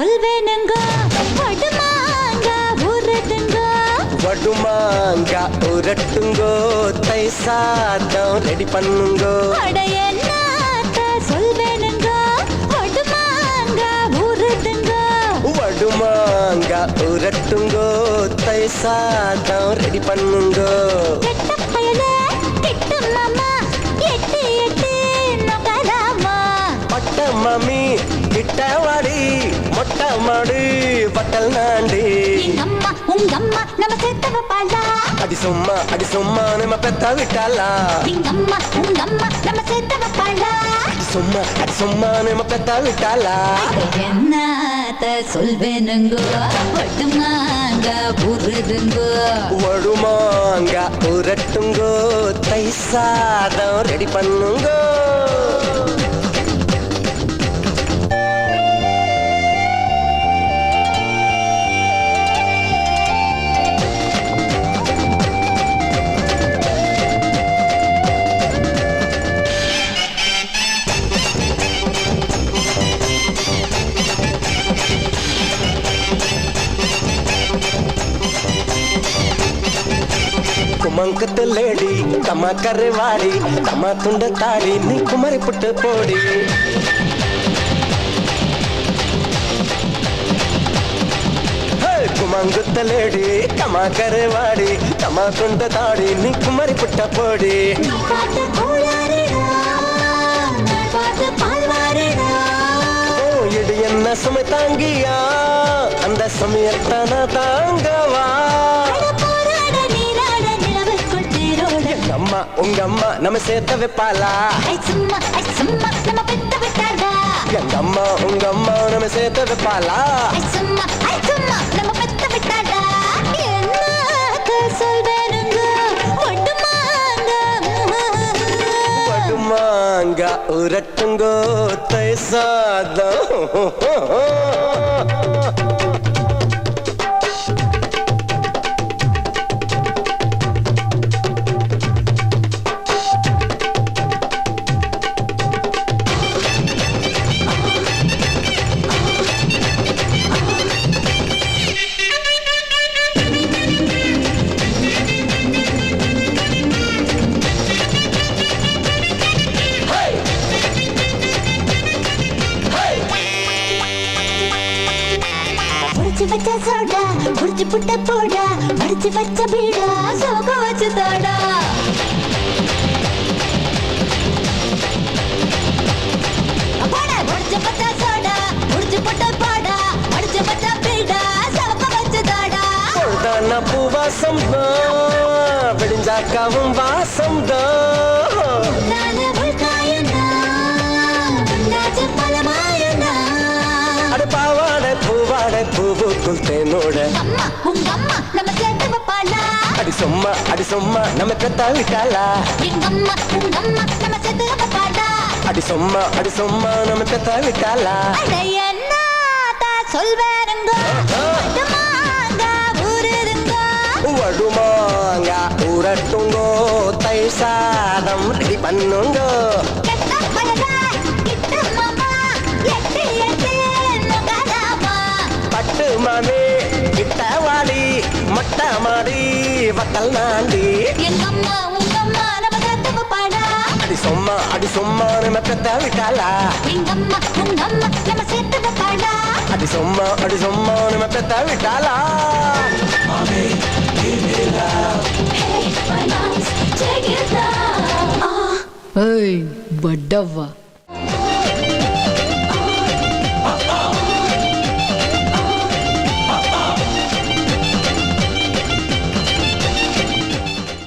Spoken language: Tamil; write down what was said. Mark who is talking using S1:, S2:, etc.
S1: சொல்வேனுங்க வடுமாங்க ஊரட்டுங்க
S2: வடுமாங்க ஊரட்டுங்கோ தை சாதம் ரெடி பண்ணுங்கோ
S1: அடையன்னாத்த சொல்வேனுங்க வடுமாங்க ஊரட்டுங்க
S2: வடுமாங்க ஊரட்டுங்கோ தை சாதம் ரெடி பண்ணுங்கோ
S1: கெட்ட பயல கிட்ட மாமா எட்டு எட்டு நகலாமா
S2: பட்ட மம்மி கிட்ட வாடி மொட்டை மாடு பட்டல் நாண்டி
S1: எங்கம்மா உங்கம்மா நம்ம சேர்த்தவ பாலா
S2: அடி சும்மா நம்ம பெத்த விட்டாளா
S1: எங்கம்மா உங்கம்மா நம்ம சேர்த்தவ பாலா
S2: அடி சும்மா நம்ம பெத்த விட்டாளா
S1: என்னத்த சொல்வேனுங்கோ வடுமாங்க ஊருதுங்கோ
S2: வடுமாங்க ஊரட்டுங்கோ தை சாதம் ரெடி பண்ணுங்கோ குமங்கத்து லேடி கம்மா கருவாடி கம்மா துண்ட தாடி நீ குமரி புட்டு போடி குமங்குத்த லேடி கம்மா கருவாடி கம்மா துண்ட தாடி நீ குமரி புட்ட போடி இடி என்ன சுமை தாங்கியா அந்த சமயத்தான தாங்கவா அம்மா உங்க அம்மா நம்ம சேர்த்த வைப்பாளா எங்க அம்மா உங்க அம்மா நம்ம சேர்த்த வைப்பாளா வடுமாங்க உரட்டுங்கோ தை சாதம்
S1: வச்ச சோடா குடிச்சு புட்ட போடா மடிச்சு வச்ச பீடா சோக வச்சு தோடா போடா குடிச்சு பச்ச சோடா குடிச்சு புட்ட போடா மடிச்சு வச்ச பீடா சோக வச்சு தோடா
S2: பொழுதான பூவாசம் தான் விடிஞ்சாக்காவும் வாசம் தான் பாவாட பூவாட பூவுக்குள் தேனோட அடி சும்மா நம்ம பெத்த விட்டாளா அடி சும்மா நம்ம பெத்த விட்டாளா வடுமாங்க ஊரட்டுங்கோ தை சாதம் ரெடி பண்ணுங்கோ பட்டு மாமி கிட்ட வாடி மொட்டை மாடி வத்தல் நாண்டி
S1: எங்கம்மா உங்கம்மா நம்ம சேர்த்தவ பாடா
S2: அடி சும்மா நம்ம பெத்த விட்டாளா
S1: எங்கம்மா உங்கம்மா நம்ம சேர்த்தவ பாடா
S2: அடி சும்மா நம்ம பெத்த விட்டாளா
S3: ஏய் பட்டவா